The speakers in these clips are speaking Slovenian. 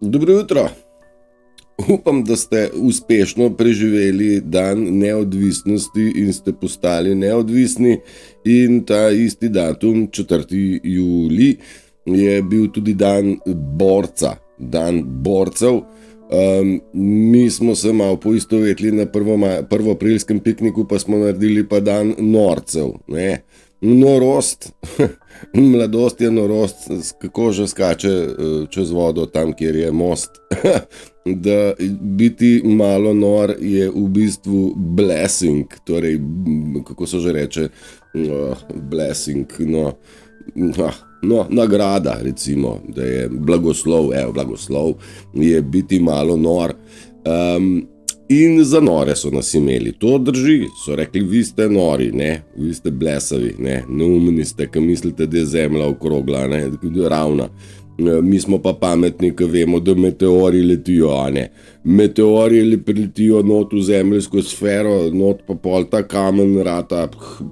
Dobro jutro. Upam, da ste uspešno preživeli dan neodvisnosti in ste postali neodvisni. In ta isti datum, 4. julij, je bil tudi dan borca, dan borcev. Mi smo se malo poistovetili na prvoaprilskem pikniku, pa smo naredili pa dan norcev. Ne? Norost, mladost je norost, kako že skače čez vodo tam, kjer je most. Da biti malo nor je v bistvu blessing, torej, kako se že reče, blessing, nagrada, recimo, da je blagoslov, blagoslov je biti malo nor. In za nore so nas imeli, to drži, so rekli, vi ste nori, ne, vi ste blesavi, ne, neumni ste, ki mislite, da je zemlja okrogla, ne, ravna. Mi smo pa pametni, ki vemo, da meteori letijo, a ne. Meteori letijo not v zemljsko sfero, not pa pol ta kamen rata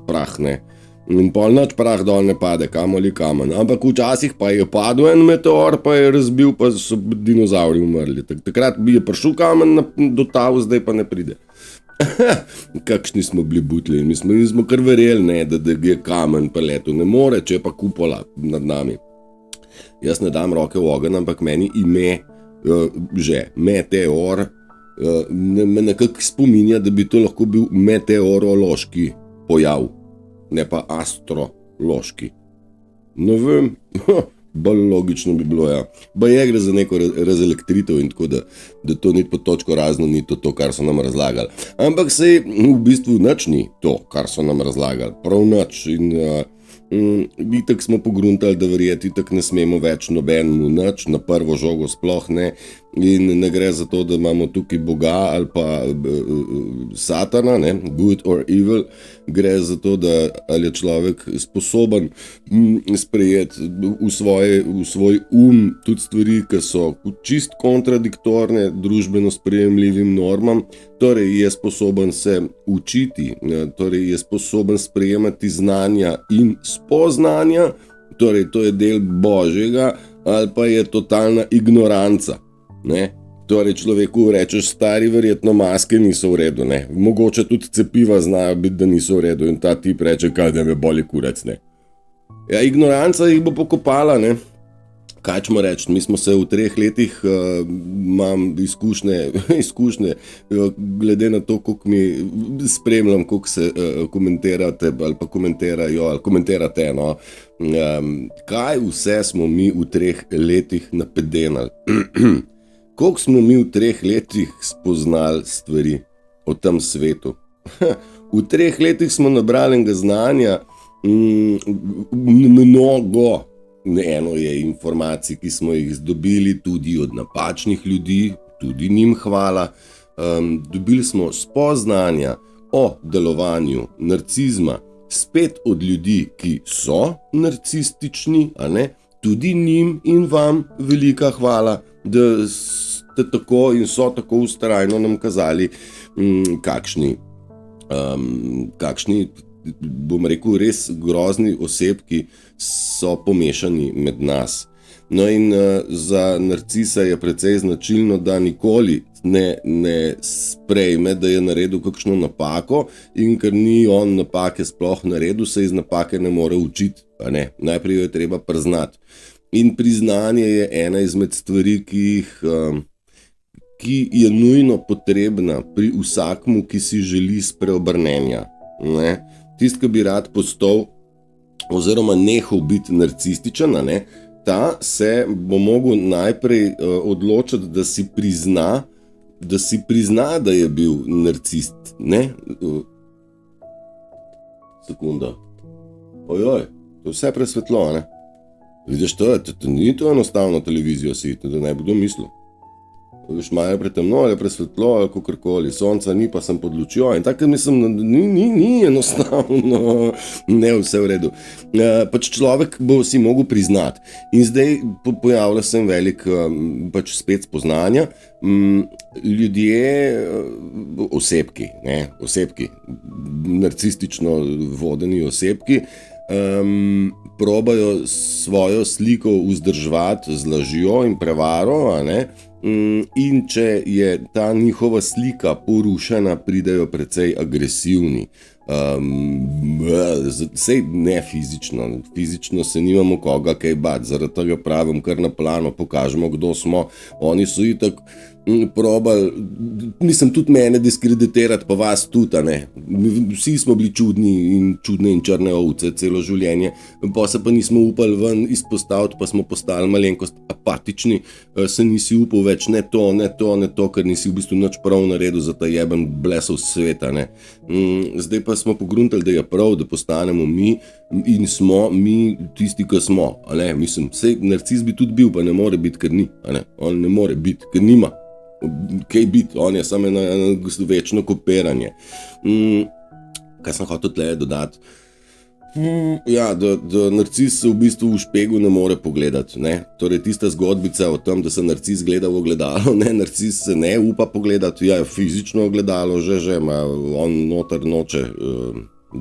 prah, ne. In pol nič prah dol ne pade, kamoli kamen. Ampak včasih pa je padel en meteor, pa je razbil, pa so dinozauri umrli. Takrat bi je prišel kamen do tav, zdaj pa ne pride. Kakšni smo bili butli. Mi smo kar verjeli, ne, da je kamen pa letel. Ne more, če je pa kupola nad nami. Jaz ne dam roke v ogenj, ampak meni ime že meteor me nekako spominja, da bi to lahko bil meteorološki pojav, ne pa astrološki. Ne vem, bolj logično bi bilo, ja. Baje gre za neko razelektritev in tako, da to ni pod točko razno, ni to, kar so nam razlagali. Ampak sej v bistvu nič ni to, kar so nam razlagali. Prav nič. In itak smo pogruntali, da verjeti itak ne smemo več nobenemu nič, na prvo žogo sploh ne. In ne gre za to, da imamo tukaj Boga ali pa Satana, ne, good or evil. Gre za to, da ali je človek sposoben sprejeti v svoj tudi stvari, ki so čist kontradiktorne družbeno sprejemljivim normam. Torej je sposoben se učiti, torej je sposoben sprejemati znanja in spoznanja, torej to je del Božjega, ali pa je totalna ignoranca. Ne? Torej človeku rečeš, stari, verjetno maske niso v redu, ne? Mogoče tudi cepiva znajo biti, da niso v redu in ta tip reče, kaj da me boli kurac, ne. Ja, ignoranca jih bo pokopala, ne. Kaj ćemo reči, mi smo se v 3 letih, imam izkušnje, glede na to, koliko mi spremljam, koliko se komentirate ali pa komentirajo ali komentirate, no. Kaj vse smo mi v 3 letih napedenali? Koliko smo mi v 3 letih spoznali stvari o tem svetu? V 3 letih smo nabrali enega znanja mnogo. Eno je informacij, ki smo jih dobili tudi od napačnih ljudi, tudi njim hvala. Dobili smo spoznanja o delovanju narcizma, spet od ljudi, ki so narcistični, a ne? Tudi njim in vam velika hvala, da ste tako in so tako vztrajno nam kazali, kakšni, bom rekel, res grozni osebki so pomešani med nas. No in za narcisa je precej značilno, da nikoli ne sprejme, da je naredil kakšno napako, in ker ni on napake sploh naredil, se iz napake ne more učiti. Ne? Najprej jo je treba priznati. In priznanje je ena izmed stvari, ki je nujno potrebna pri vsakmu, ki si želi spreobrnenja. Ne? Tist, ki bi rad postal oziroma nehal biti narcističen, ne, ta se bo mogel najprej odločiti, da si prizna, da je bil narcist. Ne? Sekunda. Ojoj, to je vse presvetlo, ne? Vidiš, to ni to enostavno televizijo siti, da ne bodo mislil. Viš, malo je pretemno, ali je presvetlo, ali kakorkoli, sonca ni, pa sem pod lučjo. In tako mislim, ni enostavno, ne, vse v redu. Pač človek bo si mogel priznati. In zdaj pojavlja se velik pač spet spoznanja. Ljudje, osebki, narcistično vodeni osebki, probajo svojo sliko vzdrževati z lažjo in prevaro, a ne. In če je ta njihova slika porušena, pridejo precej agresivni. Sej ne fizično se nimamo koga kaj bati, zaradi tega pravim kar na plano, pokažemo, kdo smo. Oni so itak probali, mislim, tudi mene diskreditirati, pa vas tudi, a ne. Vsi smo bili čudne in črne ovce celo življenje, pa se pa nismo upali ven izpostaviti, pa smo postali malenkost apatični, se nisi upal več ne to, ker nisi v bistvu nič prav naredil za ta jeben blesov sveta, ne. Zdaj pa smo pogruntali, da je prav, da postanemo mi in smo mi tisti, ki smo, a ne. Mislim, sej narcis bi tudi bil, pa ne more biti, ker ni, a ne. On ne more biti, ker nima kaj biti, on je samo eno večno kopiranje. Kaj sem hotel tle dodati? Ja, da narcis se v bistvu v špegu ne more pogledati, ne. Torej tista zgodbica o tem, da se narcis gleda v ogledalo, ne, narcis se ne upa pogledati, ja, fizično ogledalo že, on noter noče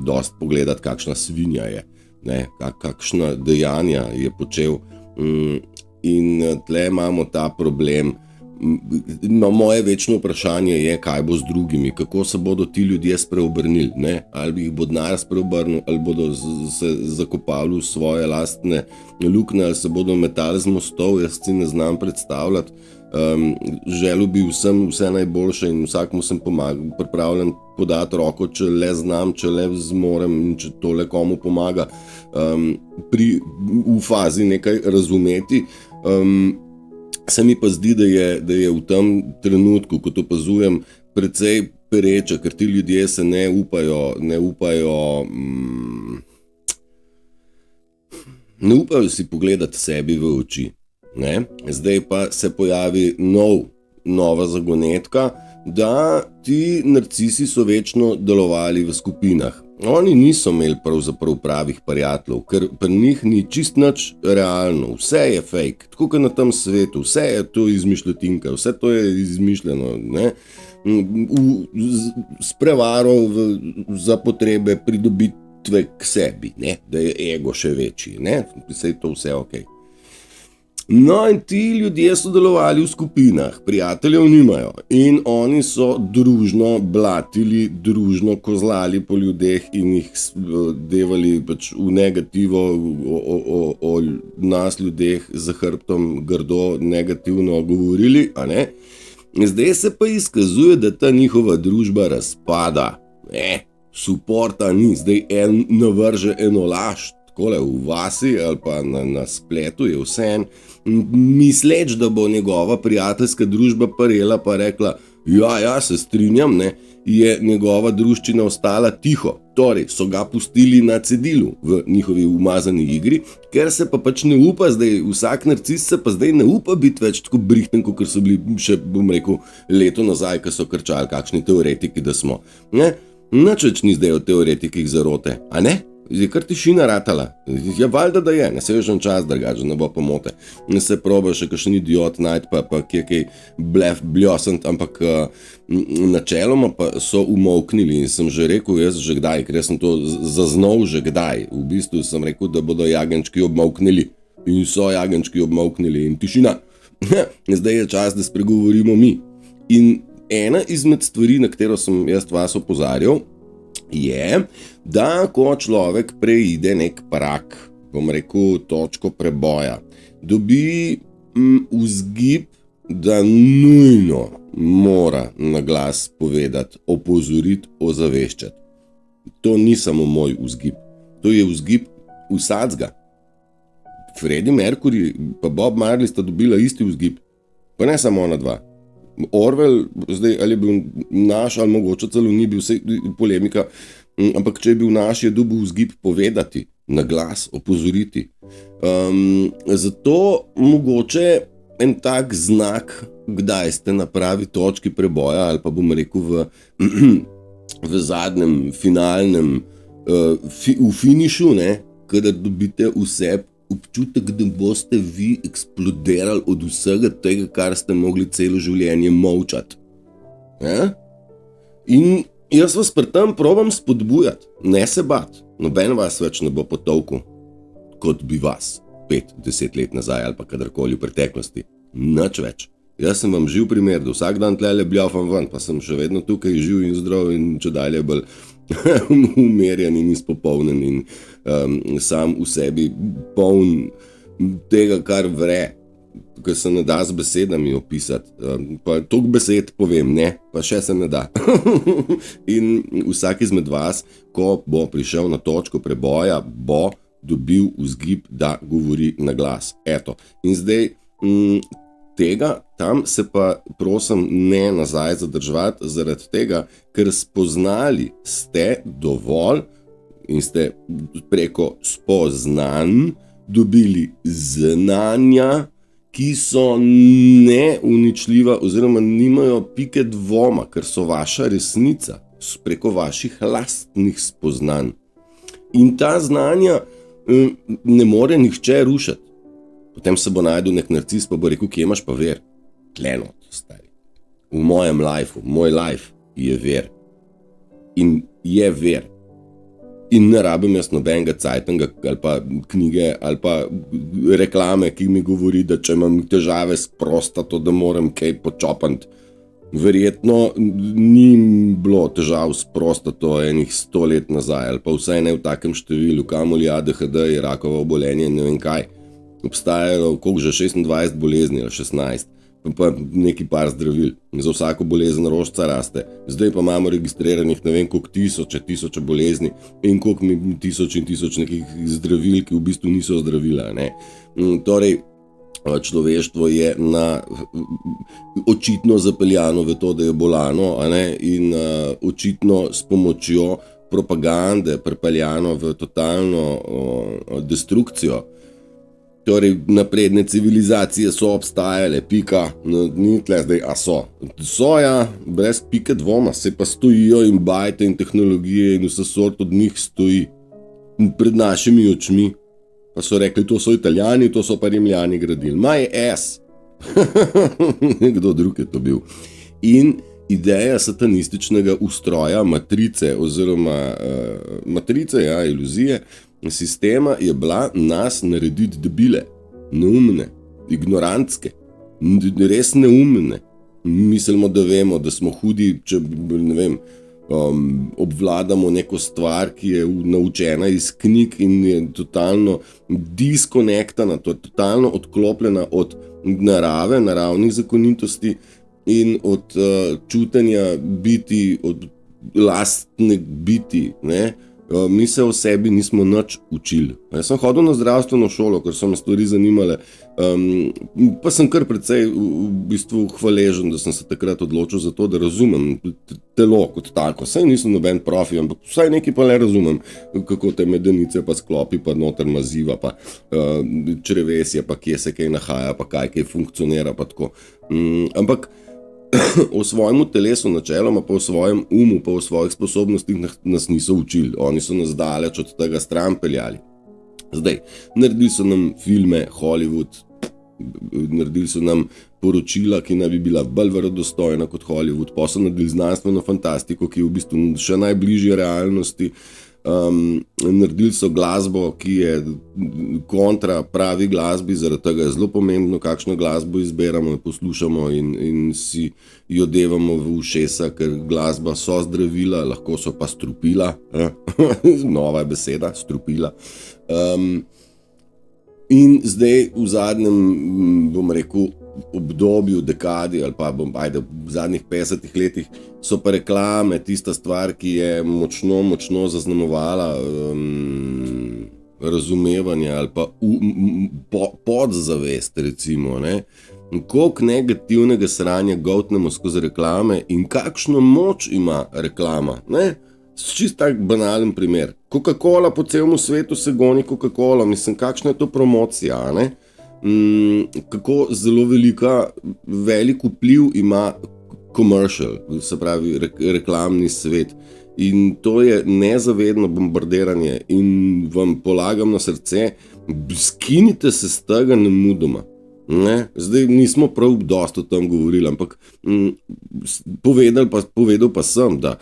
dost pogledati, kakšna svinja je, ne, kakšna dejanja je počel. In tle imamo ta problem. Moje večno vprašanje je, kaj bo z drugimi, kako se bodo ti ljudje spreobrnili, ne? Ali jih bo denar spreobrnil, ali bodo se zakopali v svoje lastne luknje, ali se bodo metali z mostov, jaz si ne znam predstavljati. Želel bi vsem vse najboljše in vsakmu sem pripravljen podati roko, če le znam, če le zmorem in če tole komu pomaga v fazi nekaj razumeti. Se mi pa zdi, da je v tem trenutku, kot opazujem, precej pereče, ker ti ljudje se ne upajo si pogledati sebi v oči, ne? Zdaj pa se pojavi nova zagonetka, da ti narcisi so večno delovali v skupinah. Oni niso imeli pravzaprav pravih prijateljev, ker pri njih ni čist nič realno, vse je fake, tako kot na tem svetu, vse je to izmišljotinka, vse to je izmišljeno, ne? S prevaro za potrebe pridobitve k sebi, ne? Da je ego še večji, ne? Saj to vse okej. No, in ti ljudje so delovali v skupinah, prijateljev nimajo in oni so družno blatili, družno kozlali po ljudeh in jih devali pač v negativo o nas ljudeh za hrbtom grdo negativno govorili, a ne? Zdaj se pa izkazuje, da ta njihova družba razpada, ne? Suporta ni, zdaj en navrže eno laž, takole v vasi ali pa na spletu je vseeno, misleč, da bo njegova prijateljska družba parela pa rekla, ja, se strinjam, ne, je njegova druščina ostala tiho. Torej, so ga pustili na cedilu v njihovi umazani igri, ker se pa pač ne upa zdaj, vsak narcis se pa zdaj ne upa biti več tako brihten, kot so bili še, bom rekel, leto nazaj, ko so krčali kakšni teoretiki, da smo. Ne? Nič več ni zdaj o teoretikih zarote, a ne? Je kar tišina ratala. Ja, valjda da je, ne se je že čas drugače, ne bo pomote. Ne se proba še kakšen idiot najti, pa kje kaj bljosant, ampak načeloma pa so umolknili in sem že rekel, jaz že kdaj, ker sem to zaznal že kdaj. V bistvu sem rekel, da bodo jagenčki obmolknili in so jagenčki obmolknili in tišina. Zdaj je čas, da spregovorimo mi. In ena izmed stvari, na katero sem jaz vas opozarjal, je, da ko človek preide nek prak, bom rekel, točko preboja, dobi vzgib, da nujno mora na glas povedati, opozoriti, ozaveščati. To ni samo moj vzgib, to je vzgib vsacga. Freddie Mercury pa Bob Marley sta dobila isti vzgib, pa ne samo ona dva. Orwell, zdaj, ali je bil naš, ali mogoče celo ni bil, vse polemika, ampak če je bil naš, je dobil vzgib povedati, na glas, opozoriti. Zato mogoče en tak znak, kdaj ste na pravi točki preboja, ali pa bom rekel v zadnjem, finalnem, v finišu, ne, kadar dobite vse občutek, da boste vi eksplodirali od vsega tega, kar ste mogli celo življenje molčati. Ja? In jaz vas pri tem probam spodbujati, ne se bati. Noben vas več ne bo potolkel, kot bi vas 5-10 let nazaj ali pa kadarkoli v preteklosti. Nič več. Jaz sem vam živ primer, da vsak dan tlele bljafam ven, pa sem še vedno tukaj živ in zdrav in čedalje bolj umerjen in izpopolnen in sam v sebi poln tega, kar vre, ker se ne da z besedami opisati. Pa toliko besed povem, ne, pa še se ne da. In vsak izmed vas, ko bo prišel na točko preboja, bo dobil vzgib, da govori na glas. Eto. In zdaj tega tam se pa prosim ne nazaj zadrževati zaradi tega, ker spoznali ste dovolj in ste preko spoznanj dobili znanja, ki so neuničljiva oziroma nimajo pike dvoma, ker so vaša resnica preko vaših lastnih spoznanj. In ta znanja ne more nihče rušiti. Potem se bo najdel nek narcis, pa bo rekel, kje imaš pa ver? Tleno, stari. V mojem lifeu, moj life je ver. In je ver. In ne rabim jaz nobenega cajtanga ali pa knjige ali pa reklame, ki mi govori, da če imam težave s prostato, da moram kaj počopant. Verjetno ni bilo težav s prostato enih 100 let nazaj, ali pa vsaj ne v takem številu, kamoli ADHD, rakova obolenje, ne vem kaj. Obstajajo koliko že 26 bolezni ali 16, pa neki par zdravil. Za vsako bolezen rožca raste. Zdaj pa imamo registriranih ne vem koliko tisoče bolezni in koliko tisoč in tisoč nekih zdravil, ki v bistvu niso zdravila. Ne? Torej, človeštvo je očitno zapeljano v to, da je bolano, a ne? In očitno s pomočjo propagande pripeljano v totalno destrukcijo. Torej, napredne civilizacije so obstajale, pika, ni tle zdaj, a so. So, ja, brez pike dvoma, se pa stojijo in bajte in tehnologije in vse sort od njih stoji pred našimi očmi. Pa so rekli, to so Italijani, to so pa Rimljani gradili. My ass! Kdo drug je to bil? In ideja satanističnega ustroja, matrice oziroma matrice, ja, iluzije, sistema je bila nas narediti debile, neumne, ignorantske, res neumne. Mislimo, da vemo, da smo hudi, če ne vem, obvladamo neko stvar, ki je naučena iz knjig in je totalno diskonektana, totalno odklopljena od narave, naravnih zakonitosti in od čutenja biti, od lastne biti, ne? Mi se o sebi nismo nič učili. Jaz sem hodil na zdravstveno šolo, ker so me stvari zanimale, pa sem kar precej v bistvu hvaležen, da sem se takrat odločil za to, da razumem telo kot tako. Saj nisem noben profi, ampak vsaj nekaj pa le razumem, kako te medenice pa sklopi, pa noter maziva, pa črevesje, pa kje se kaj nahaja, pa kaj funkcionira, pa tako. Ampak o svojemu telesu načeloma, pa o svojem umu, pa o svojih sposobnostih nas niso učili. Oni so nas daleč od tega stran peljali. Zdaj, naredili so nam filme, Hollywood, naredili so nam poročila, ki naj bi bila bolj verodostojna kot Hollywood, pa so naredili znanstveno fantastiko, ki je v bistvu še najbližje realnosti. Naredili so glasbo, ki je kontra pravi glasbi, zaradi tega je zelo pomembno, kakšno glasbo izberamo, poslušamo in si jo devamo v ušesa, ker glasba so zdravila, lahko so pa strupila, nova beseda, strupila. In zdaj v zadnjem, bom rekel, obdobju, dekadi ali pa v zadnjih 50 letih so pa reklame tista stvar, ki je močno zaznamovala razumevanje ali pa podzavest, recimo, ne. Koliko negativnega sranja goltnemo skozi reklame in kakšno moč ima reklama, ne. Čist tak banalen primer. Coca-Cola po celem svetu se goni Coca-Cola, mislim, kakšna je to promocija, ne. Kako zelo velik vpliv ima commercial, se pravi reklamni svet. In to je nezavedno bombardiranje in vam polagam na srce, skinite se z tega nemudoma. Ne? Zdaj nismo prav dosto o tem govorili, ampak povedal pa sem, da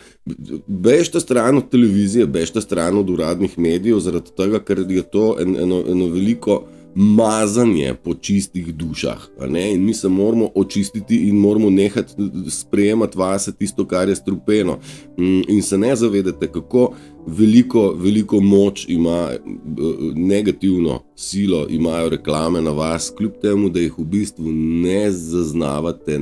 bežite stran od televizije, bežite stran od uradnih medijev, zaradi tega, ker je to eno veliko mazanje po čistih dušah. In mi se moramo očistiti in moramo nehati sprejemati vase tisto, kar je strupeno. In se ne zavedate, kako veliko moč ima, negativno silo imajo reklame na vas, kljub temu, da jih v bistvu ne zaznavate,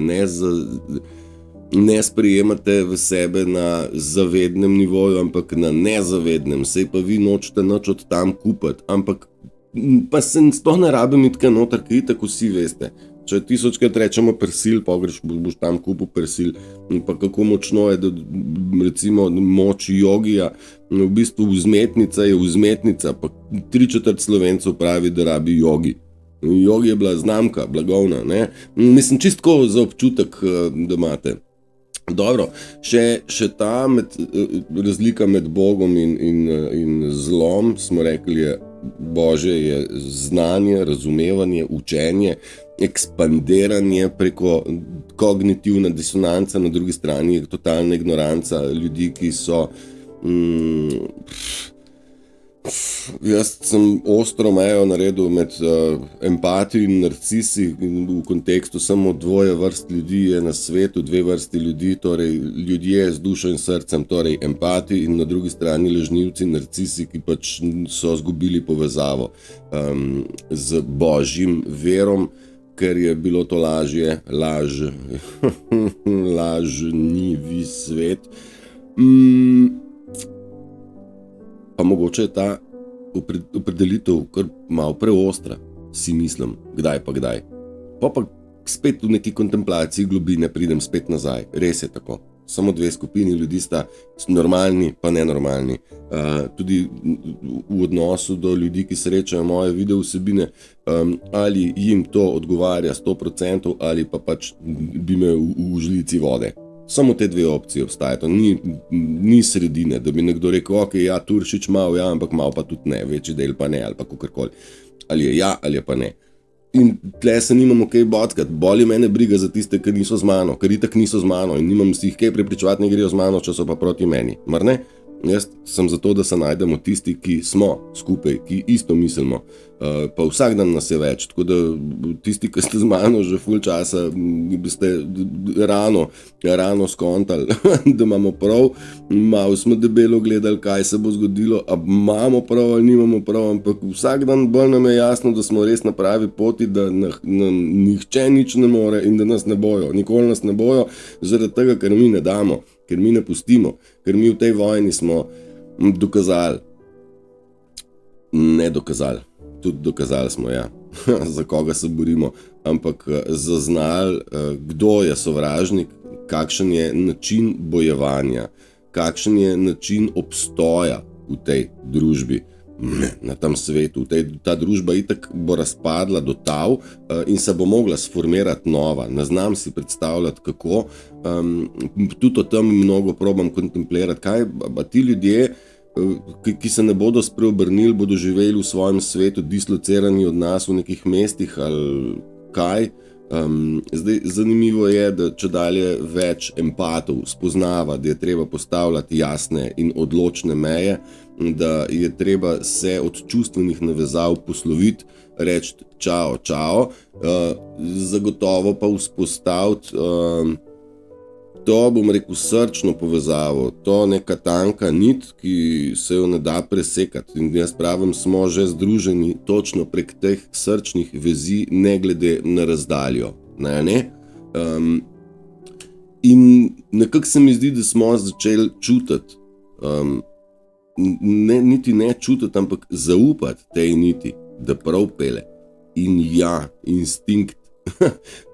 ne sprejemate v sebe na zavednem nivoju, ampak na nezavednem. Sej pa vi nočete nič od tam kupiti, ampak pa se sploh ne rabim iti kaj noter, ker itak vsi veste. Če 1000krat rečemo persil, pa greš, boš tam kupil persil. Pa kako močno je, da recimo moč jogija, v bistvu vzmetnica je vzmetnica, pa 3/4 Slovencev pravi, da rabi jogi. Jogi je bila znamka, blagovna, ne? Mislim, čistko za občutek, da imate. Dobro, še ta razlika med Bogom in zlom, smo rekli, je Božje je znanje, razumevanje, učenje, ekspandiranje preko kognitivna disonanca, na drugi strani je totalna ignoranca ljudi, ki so... Jaz sem ostro mejo naredil med empatijo in narcisi, v kontekstu samo dvoje vrst ljudi je na svetu, dve vrsti ljudi, torej ljudje z dušo in srcem, torej empati, in na drugi strani lažnivci, narcisi, ki pač so izgubili povezavo z božjim verom, ker je bilo to lažnivi svet. Pa mogoče je ta opredelitev kar malo preostra, si mislim, kdaj pa kdaj. Pa spet v neki kontemplaciji globine pridem spet nazaj, res je tako. Samo dve skupini ljudi sta normalni pa nenormalni. Tudi v odnosu do ljudi, ki srečajo moje video vsebine, ali jim to odgovarja 100% ali pa pač bi me v žlici vode. Samo te dve opcije obstajajo, ni sredine, da bi nekdo rekel, ok, ja, Turšič malo, ja, ampak malo pa tudi ne, večji del pa ne, ali pa kakorkoli. Ali je ja, ali je pa ne. In tle se nimamo kaj bockati, boli mene briga za tiste, ki niso z mano, ker itak niso z mano in nimam si jih kaj prepričevati, ne grejo z mano, če so pa proti meni, mar ne? Jaz sem zato, da se najdemo tisti, ki smo skupaj, ki isto mislimo, pa vsak dan nas je več, tako da tisti, ki ste z mano že ful časa, ste rano skontali, da imamo prav, malo smo debelo gledali, kaj se bo zgodilo, a imamo prav ali nimamo prav, ampak vsak dan bolj nam je jasno, da smo res na pravi poti, da nihče nič ne more in da nas ne bojo, nikoli nas ne bojo, zaradi tega, ker mi ne damo, ker mi ne pustimo, ker mi v tej vojni smo dokazali, ne dokazali, tudi dokazali smo, ja, za koga se borimo, ampak zaznali, kdo je sovražnik, kakšen je način bojevanja, kakšen je način obstoja v tej družbi, na tem svetu. Ta družba itak bo razpadla do tav in se bo mogla sformirati nova. Ne znam si predstavljati, kako. Tudi o tem mnogo probam kontemplirati. Kaj pa ti ljudje, ki se ne bodo spreobrnili, bodo živeli v svojem svetu, dislocirani od nas v nekih mestih ali kaj. Zdaj, zanimivo je, da čedalje več empatov spoznava, da je treba postavljati jasne in odločne meje, da je treba se od čustvenih navezav posloviti, reči čao, zagotovo pa vzpostaviti to, bom rekel, srčno povezavo, to neka tanka nit, ki se jo ne da presekati. In jaz pravim, smo že združeni točno prek teh srčnih vezi, ne glede na razdaljo. In nekako se mi zdi, da smo začeli čutiti, niti ne čutiti, ampak zaupati tej niti, da prav pele. In ja, instinkt.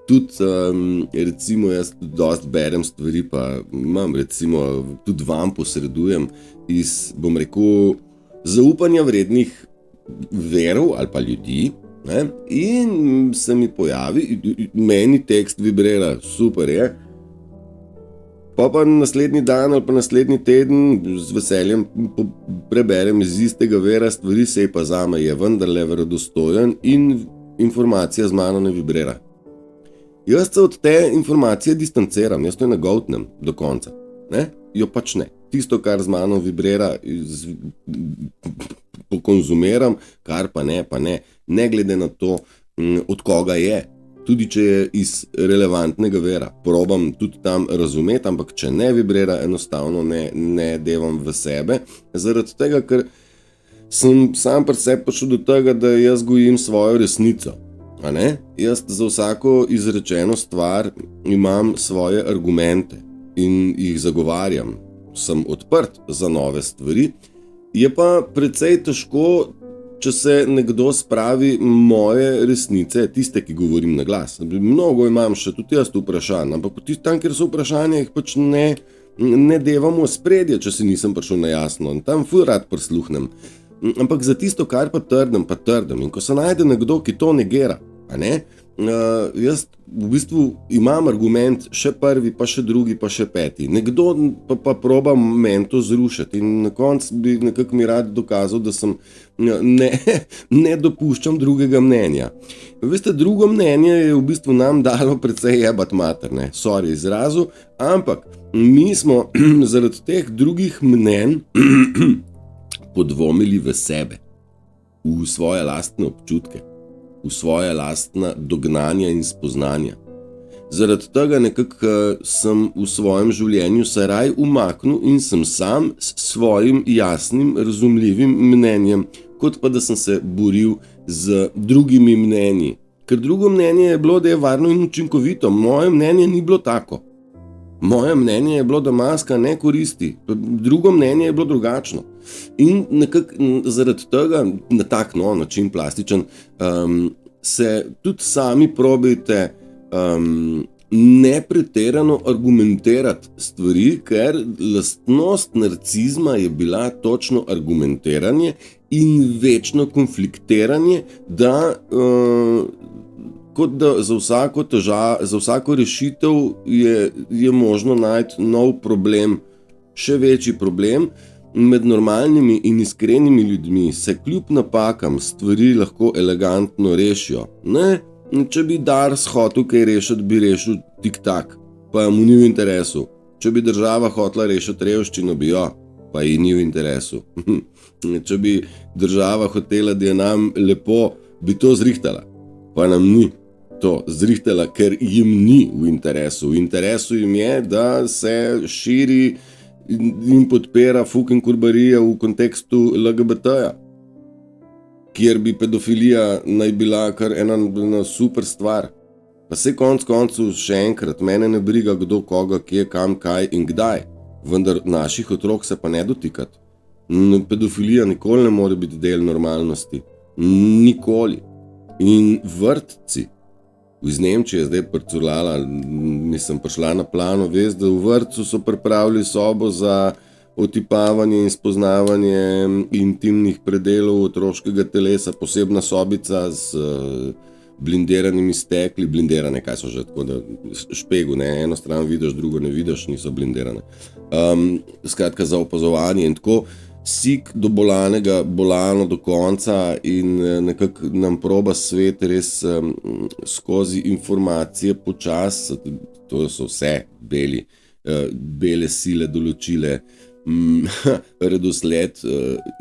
Tudi, recimo, jaz dosti berem stvari, pa imam, recimo, tudi vam posredujem iz, bom rekel, zaupanja vrednih verov ali pa ljudi, ne? In se mi pojavi, meni tekst vibrira, super je, pa naslednji dan ali pa naslednji teden z veseljem preberem iz istega vera stvari, sej pa zame je vendarle verodostojen in informacija z mano ne vibrira. Jaz se od te informacije distanciram, jaz to je nagoltnem do konca. Ne? Jo pač ne. Tisto, kar z mano vibrira, pokonzumiram, kar pa ne, ne glede na to, od koga je. Tudi če je iz relevantnega vera. Probam tudi tam razumeti, ampak če ne vibrira, enostavno ne devam v sebe. Zaradi tega, ker sem sam pri sebi prišel do tega, da jaz gojim svojo resnico. A ne? Jaz za vsako izrečeno stvar imam svoje argumente in jih zagovarjam. Sem odprt za nove stvari. Je pa precej težko, če se nekdo spravi moje resnice, tiste, ki govorim na glas. Mnogo imam še tudi jaz vprašanj, ampak tam, kjer so vprašanja, jih pač ne devamo spredje, če si nisem prišel na jasno. In tam ful rad prisluhnem. Ampak za tisto, kar pa trdim. In ko se najde nekdo, ki to negira, a ne, jaz v bistvu imam argument še prvi, pa še drugi, pa še peti. Nekdo pa proba meni to zrušiti in na koncu bi nekako mi rad dokazal, da sem ne dopuščam drugega mnenja. Veste, drugo mnenje je v bistvu nam dalo precej jebat mater, ne, sorry izrazu, ampak mi smo zaradi teh drugih mnenj podvomili v sebe, v svoje lastne občutke, v svoje lastna dognanja in spoznanja. Zaradi tega nekako sem v svojem življenju se raj umaknil in sem sam s svojim jasnim, razumljivim mnenjem, kot pa da sem se boril z drugimi mnenji. Ker drugo mnenje je bilo, da je varno in učinkovito. Moje mnenje ni bilo tako. Moje mnenje je bilo, da maska ne koristi. Drugo mnenje je bilo drugačno. In nekako zaradi tega, na tak način plastičen, se tudi sami probajte ne pretirano argumentirati stvari, ker lastnost narcizma je bila točno argumentiranje in večno konfliktiranje, da kot da za vsako rešitev je možno najti nov problem, še večji problem. Med normalnimi in iskrenimi ljudmi se kljub napakam stvari lahko elegantno rešijo. Ne? Če bi Dars hotel kaj rešiti, bi rešil tik-tak, pa mu ni v interesu. Če bi država hotela rešiti revščino, bi jo, pa ji ni v interesu. Če bi država hotela, da je nam lepo, bi to zrihtala, pa nam ni to zrihtala, ker jim ni v interesu. V interesu jim je, da se širi in podpira fucking kurbarija v kontekstu LGBT-ja, kjer bi pedofilija naj bila kar ena super stvar. Pa se koncu še enkrat, mene ne briga kdo koga, kje, kam, kaj in kdaj, vendar naših otrok se pa ne dotikati. Pedofilija nikoli ne more biti del normalnosti. Nikoli. In vrtci. Iz Nemčije je zdaj pricurlala, nisem prišla na plano vest, da v vrtcu so pripravili sobo za otipavanje in spoznavanje intimnih predelov otroškega telesa, posebna sobica z blindiranimi stekli, blindirane, kaj so že, tako da špegu, ne, eno stran vidiš, drugo ne vidiš, niso blindirane. Skratka za opazovanje in tako, sik do bolanega, bolano do konca in nekako nam proba svet res skozi informacije počas, to so vse bele sile določile redosled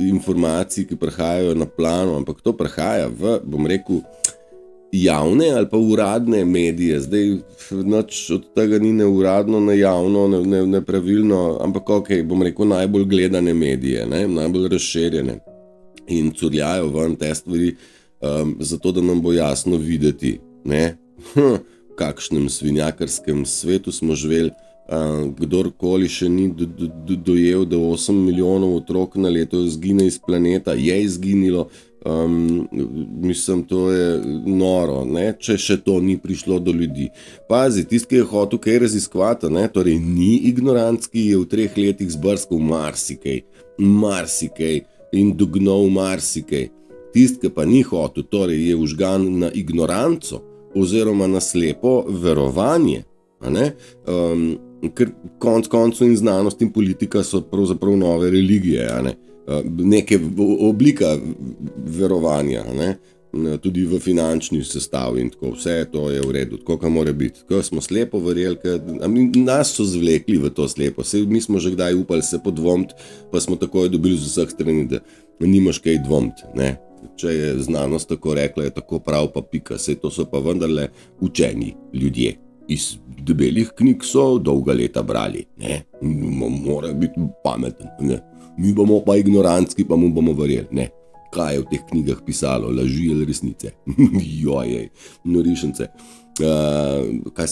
informacij, ki prihajajo na plano, ampak to prihaja v, bom rekel, javne ali pa uradne medije. Zdaj nič od tega ni ne uradno, ne javno, ne pravilno, ampak bom rekel, najbolj gledane medije, ne? Najbolj razširjene in curljajo ven te stvari, zato da nam bo jasno videti, ne? V kakšnem svinjakarskem svetu smo živeli. Kdorkoli še ni dojel, da 8 milijonov otrok na leto izgine iz planeta, je izginilo. Mislim, to je noro, ne? Če še to ni prišlo do ljudi. Pazi, tisti, ki je hotel kaj raziskovati, ne? Torej ni ignorantski, je v 3 letih zbrskal marsikaj in dognal marsikaj. Tisti, ki pa ni hotel, torej je užgan na ignoranco oziroma na slepo verovanje, a ne? Ker koncu in znanost in politika so pravzaprav nove religije, a ne? Neke oblika verovanja, ne? tudi v finančni sestavi in tako, vse to je v redu, tako kot mora biti. Tako smo slepo verjeli, nas so zvlekli v to slepo, mi smo že kdaj upali se podvomiti, pa smo takoj dobili z vseh strani, da nimaš kaj dvomiti, ne. Če je znanost tako rekla, je tako prav, pa pika, sej to so pa vendarle učeni ljudje. Iz debelih knjig so dolga leta brali, ne, mora biti pameten, ne. Mi bomo pa ignorantski, pa mu bomo verjeli, ne. Kaj je v teh knjigah pisalo, laži ali resnice? Jojej, norišence. Kaj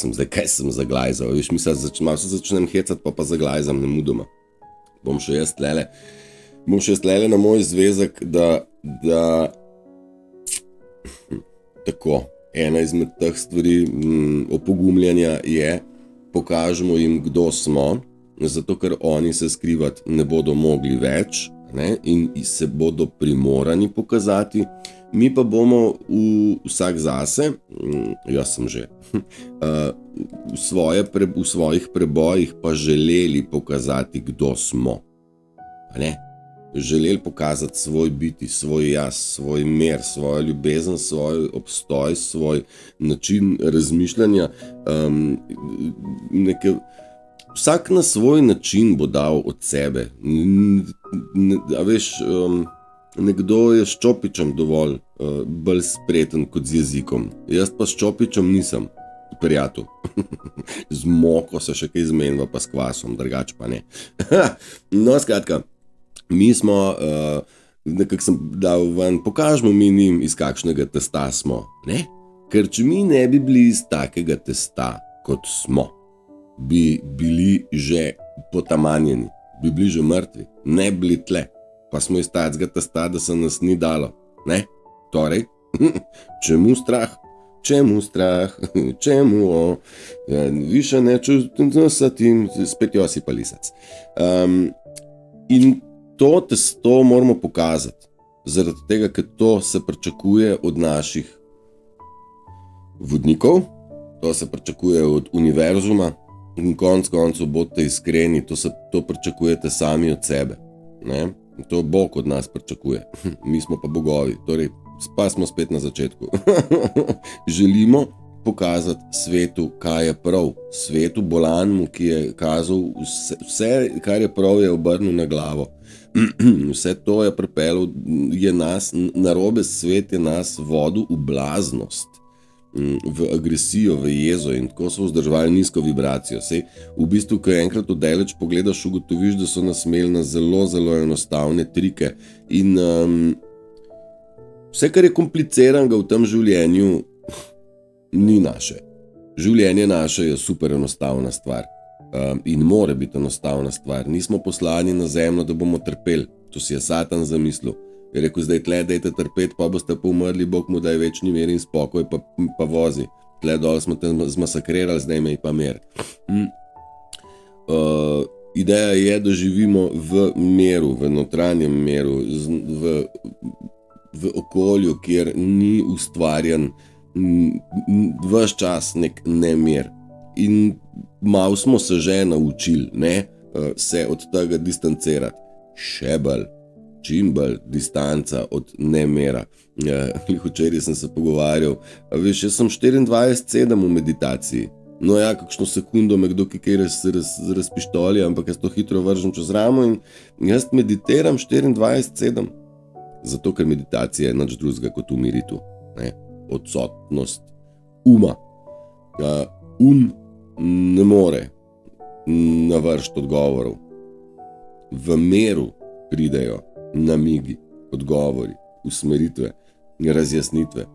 sem zaglajzal? Veš, malo se začnem hecati, pa zaglajzam nemudoma. Bom še jaz tlele na moj zvezek, da tako, ena izmed teh stvari opogumljanja je, pokažemo jim, kdo smo, zato ker oni se skrivati ne bodo mogli več, ne, in se bodo primorani pokazati, mi pa bomo vsak zase, jaz sem že, v svojih prebojih pa želeli pokazati, kdo smo. Ne? Želeli pokazati svoj biti, svoj jaz, svoj mer, svojo ljubezen, svoj obstoj, svoj način razmišljanja. Vsak na svoj način bo dal od sebe. A veš, nekdo je s čopičem dovolj bolj spreten kot z jezikom. Jaz pa s čopičem nisem, prijatelj. Z moko se še kaj zmenjava, pa s kvasom, drugače pa ne. No, skratka, mi smo, nekako sem dal ven, pokažemo mi njim, iz kakšnega testa smo, ne? Ker če mi ne bi bili iz takega testa, kot smo, bi bili že potamanjeni, bi bili že mrtvi, ne bili tle, pa smo iz takega testa, da se nas ni dalo, ne? Torej, čemu strah? Čemu strah? Čemu? Više ne čutim, spet josi pa lisac. In to testo moramo pokazati, zaradi tega, ker to se pričakuje od naših vodnikov, to se pričakuje od univerzuma in konec koncev bodite iskreni, to pričakujete sami od sebe, ne? To Bog od nas pričakuje, mi smo pa bogovi, torej pa smo spet na začetku. Želimo pokazati svetu, kaj je prav, svetu bolanmu, ki je kazal vse, kar je prav, je obrnil na glavo. Vse to je pripeljal, je nas, narobe svet je nas vodil v blaznost, v agresijo, v jezo in tako so vzdrževali nizko vibracijo. Sej, v bistvu, ko enkrat oddaleč pogledaš, ugotoviš, da so nas imeli na zelo, zelo enostavne trike in vse, kar je kompliciranega v tem življenju, ni naše. Življenje naše je super enostavna stvar in more biti enostavna stvar. Nismo poslani na zemljo, da bomo trpeli. To si je Satan zamislil. Je rekel, zdaj tle dajte trpeti, pa boste pa umrli, Bog mu daj večni mir in spokoj, pa vozi. Tle dol smo te zmasakrirali, zdaj me pa mir. Ideja je, da živimo v miru, v notranjem miru, v okolju, kjer ni ustvarjan ves čas nek nemir. In malo smo se že naučili, ne, se od tega distancirati. Še bolj, čim bolj distanca od nemira. Včeraj sem se pogovarjal, veš, jaz sem 24/7 v meditaciji. No ja, kakšno sekundo me kdo kaj razpištoli, ampak jaz to hitro vržem čez ramo in jaz meditiram 24/7. Zato, ker meditacija je nič drugega kot umiritu, ne? Odsotnost uma. Ne more navršiti odgovorov. V miru pridejo namigi, odgovori, usmeritve, razjasnitve.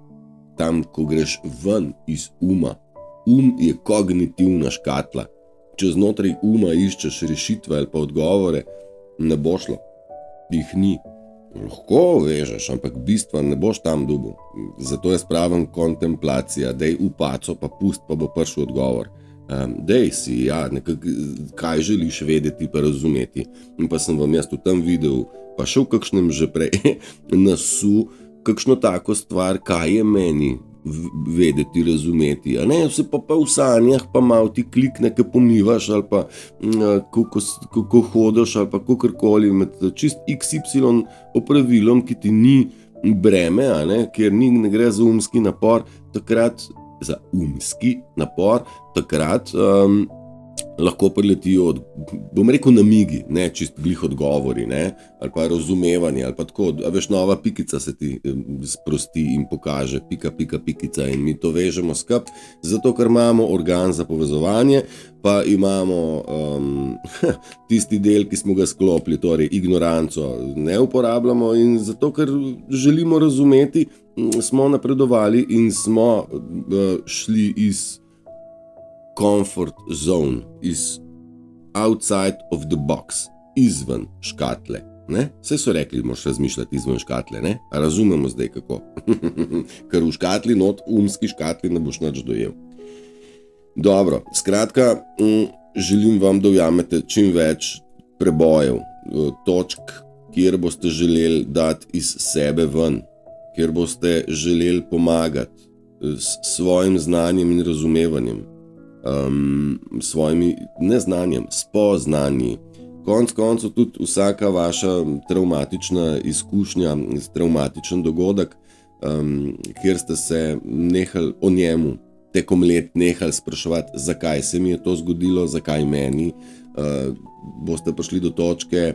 Tam, ko greš ven iz uma, je kognitivna škatla. Če znotraj uma iščeš rešitve ali pa odgovore, ne bo šlo. Jih ni. Lahko vežeš, ampak bistva ne boš tam dobil. Zato jaz pravim kontemplacija, dej upaco, pa pust, pa bo prišel odgovor. Dej si, ja, kaj želiš vedeti pa razumeti. In pa sem vam jaz v tem videu, pa še v kakšnem že prej, nasu kakšno tako stvar, kaj je meni vedeti, razumeti. A ne, vse pa v sanjah, pa malo ti klikne, ko pomivaš, ali pa ko hodiš, ali pa kakorkoli med čist XY opravilom, ki ti ni breme, kjer ne gre za umski napor, takrat lahko priletijo, bom rekel, namigi, ne čist glih odgovori, ne, ali pa razumevanje, ali pa tako, a veš, nova pikica se ti sprosti in pokaže, pikica in mi to vežemo skup, zato ker imamo organ za povezovanje, pa imamo tisti del, ki smo ga sklopili, torej ignoranco ne uporabljamo in zato, ker želimo razumeti, smo napredovali in smo šli iz comfort zone, iz outside of the box, izven škatle. Saj so rekli, moraš razmišljati izven škatle, ne? A razumemo zdaj kako. Ker v škatli, umski škatli ne boš nič dojel. Dobro, skratka, želim vam, da ujamete čim več prebojev, točk, kjer boste želeli dati iz sebe ven, kjer boste želeli pomagati s svojim znanjem in razumevanjem, svojimi neznanjem, spoznanji. Konec koncev tudi vsaka vaša travmatična izkušnja, travmatičen dogodek, kjer ste se nehali o njemu tekom let nehali spraševati, zakaj se mi je to zgodilo, zakaj meni, boste prišli do točke,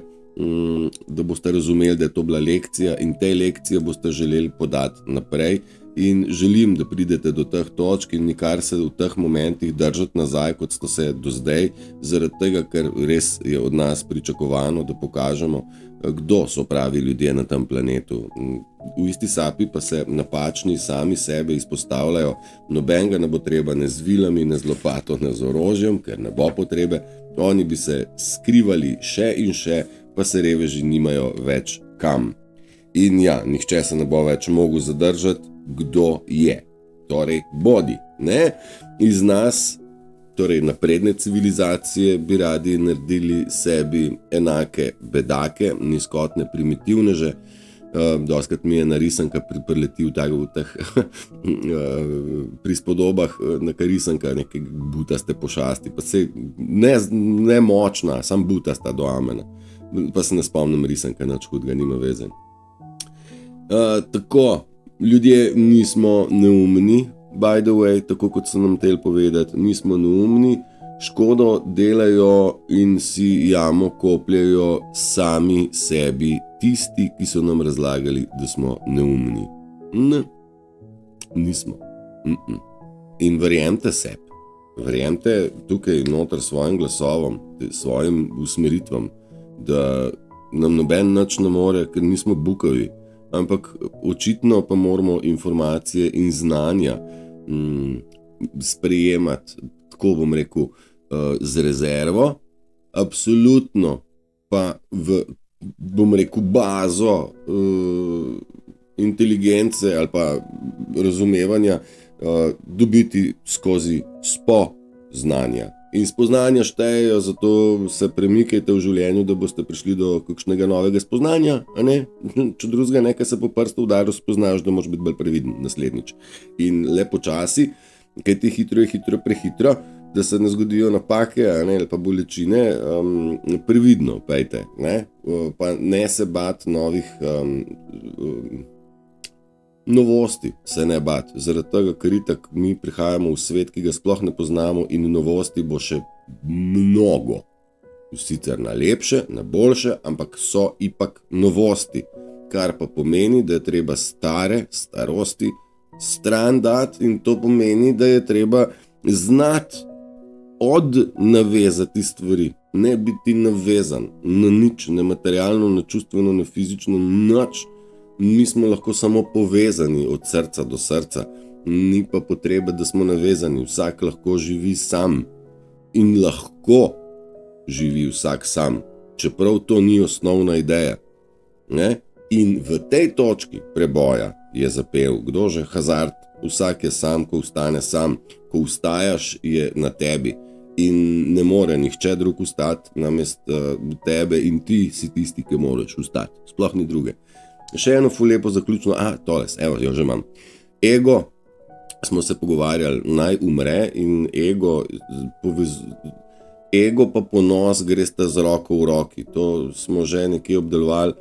da boste razumeli, da je to bila lekcija in te lekcije boste želeli podati naprej. In želim, da pridete do teh točk in nikar se v teh momentih držati nazaj, kot ste se do zdaj, zaradi tega, ker res je od nas pričakovano, da pokažemo, kdo so pravi ljudje na tem planetu. V isti sapi pa se napačni sami sebe izpostavljajo, nobenega ne bo treba ne z vilami, ne z lopato, ne z orožjem, ker ne bo potrebe, oni bi se skrivali še in še, pa se reveži nimajo več kam. In ja, nihče se ne bo več mogel zadržati, kdo je. Torej, bodi, ne? Iz nas, torej napredne civilizacije, bi radi naredili sebi enake bedake, nizkotne primitivneže. Dostakrat mi je narisanka preletil tako v teh prispodobah, neka risanka neke butaste pošasti, pa se ne močna, sam butasta do amena. Pa se ne spomnim risanka, nič hudega, nima veze. Tako, ljudje nismo neumni, by the way, tako kot so nam hteli povedati, nismo neumni, škodo delajo in si jamo kopljajo sami sebi tisti, ki so nam razlagali, da smo neumni. Ne, nismo. In verjemite sebi, verjemite tukaj noter svojim glasovom, svojim usmeritvam, da nam noben nič ne more, ker nismo bukavi. Ampak očitno pa moramo informacije in znanja sprejemati, tako bom rekel, z rezervo, absolutno pa v, bom rekel, bazo inteligence ali pa razumevanja dobiti skozi spoznanja. In spoznanja štejejo, zato se premikajte v življenju, da boste prišli do kakšnega novega spoznanja, a ne? Če drugega nekaj se po prstu udaru spoznaš, da moraš biti bolj previden naslednjič. In le počasi, kaj ti hitro je prehitro, da se ne zgodijo napake, a ne, ali pa bolečine, previdno pejte, ne? Pa ne se bati novih novosti, se ne bati, zaradi tega, ker itak mi prihajamo v svet, ki ga sploh ne poznamo in novosti bo še mnogo. Sicer na lepše, na boljše, ampak so ipak novosti, kar pa pomeni, da je treba starosti stran dati in to pomeni, da je treba znati odnavezati stvari, ne biti navezan na nič, ne materialno, ne čustveno, ne fizično, nič. Mi smo lahko samo povezani od srca do srca, ni pa potrebe, da smo navezani, vsak lahko živi sam in lahko živi vsak sam, čeprav to ni osnovna ideja. Ne? In v tej točki preboja je zapel, kdo že, Hazard, vsak je sam, ko vstane sam, ko vstajaš je na tebi in ne more nihče drug vstati namesto tebe in ti si tisti, ki moraš vstati, sploh ni druge. Še eno ful lepo zaključno, tole, evo, jo že imam. Ego, smo se pogovarjali, naj umre in ego pa ponos gresta z roko v roki. To smo že nekje obdelovali,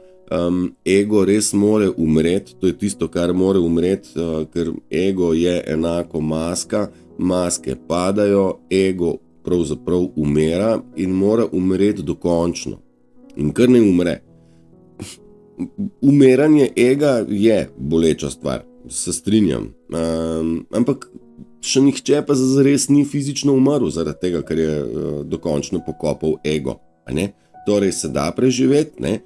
ego res more umreti, to je tisto, kar more umreti, ker ego je enako maska, maske padajo, ego pravzaprav umira in mora umreti dokončno. In kar ne umre. Umiranje ega je boleča stvar, se strinjam, ampak še nihče pa zares ni fizično umrl zaradi tega, ker je dokončno pokopal ego. A ne? Torej se da preživeti, ne?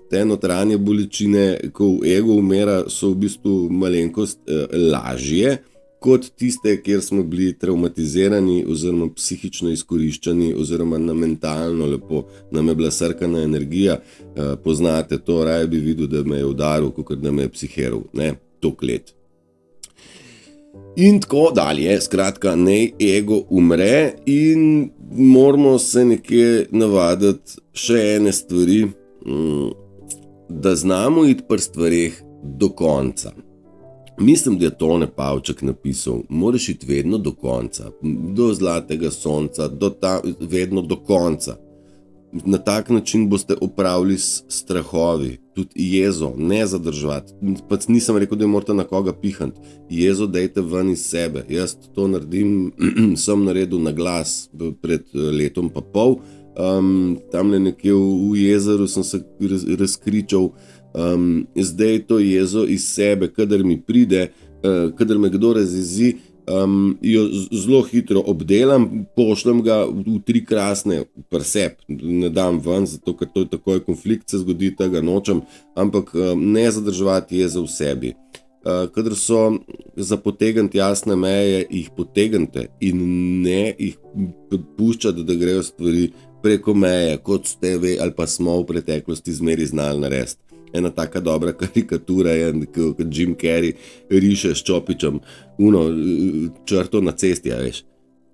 Te notranje bolečine, ko ego umira, so v bistvu malenkost lažje, kot tiste, kjer smo bili traumatizirani oziroma psihično izkoriščani oziroma na mentalno lepo, nam je bila srkana energija, poznate to, raje bi videl, da me je udaril, kakor da me je psihiral, ne, toliko let. In tako dalje, skratka, nej ego umre in moramo se nekje navaditi še ene stvari, da znamo iti pri stvareh do konca. Mislim, da je Tone Pavček napisal, moraš iti vedno do konca, do zlatega sonca, vedno do konca. Na tak način boste opravili strahovi, tudi jezo, ne zadržati. Pač nisem rekel, da je morate na koga pihati. Jezo dejte ven iz sebe. Jaz to naredim, sem naredil na glas pred letom pa pol. Tamle nekje v jezeru sem se razkričal. Zdaj to jezo iz sebe, kadar mi pride, kadar me kdo razjezi, jo zelo hitro obdelam, pošljem ga v 3 krasne presep, ne dam ven, zato ker to je takoj konflikt se zgodi, tega nočem, ampak ne zadrževati jeza v sebi. Kadar so za potegniti jasne meje, jih potegnite in ne jih puščati, da grejo stvari preko meje, kot ste vi ali pa smo v preteklosti zmeri znali narediti. Ena taka dobra karikatura je, kot Jim Carrey riše s čopičem črto na cesti, veš,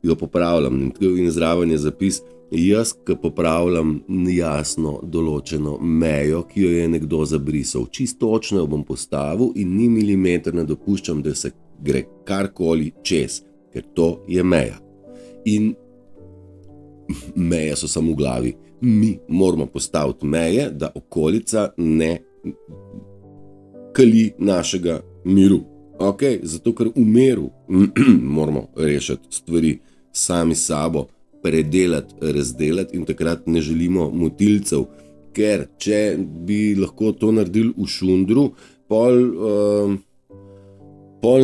jo popravljam in zraven je zapis, jaz, ki popravljam jasno določeno mejo, ki jo je nekdo zabrisal, čisto točno jo bom postavil in ni milimeter ne dopuščam, da se gre karkoli čez, ker to je meja. In meje so samo v glavi. Mi moramo postaviti meje, da okolica ne kali našega miru. Okay? Zato, ker v miru moramo rešiti stvari sami sabo, predelati, razdelati in takrat ne želimo motilcev, ker če bi lahko to naredili v šundru, pol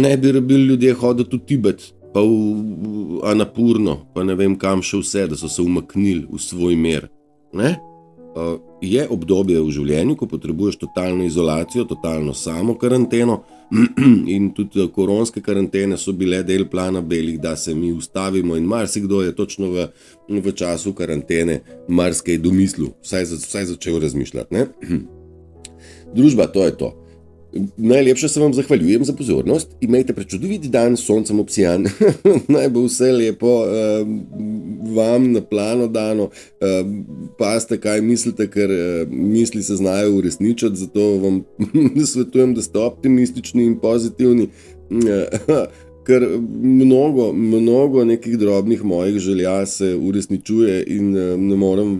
ne bi rabili ljudje hoditi v Tibet, pa v Anapurno, pa ne vem kam še vse, da so se umaknili v svoj mir. Ne? Je obdobje v življenju, ko potrebuješ totalno izolacijo, totalno samo karanteno in tudi koronske karantene so bile del plana belih, da se mi ustavimo in marsikdo je točno v času karantene marsikaj domislil, vsaj začel razmišljati. Ne? Družba, to je to. Najlepše se vam zahvaljujem za pozornost, imejte prečudovit dan s soncem obsijan, naj bo vse lepo vam na plano dano, pazite kaj mislite, ker misli se znajo uresničiti, zato vam svetujem, da ste optimistični in pozitivni, ker mnogo nekih drobnih mojih želja se uresničuje in ne morem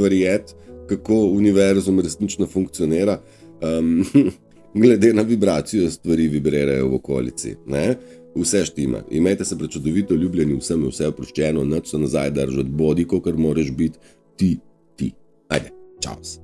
verjeti, kako univerzum resnično funkcionira. Glede na vibracijo stvari vibrirajo v okolici. Ne? Vse štima. Imejte se prečudovito, ljubljeni, vsem je vse oproščeno, nič se nazaj držati, bodi, kakor moraš biti ti. Ajde, čaus.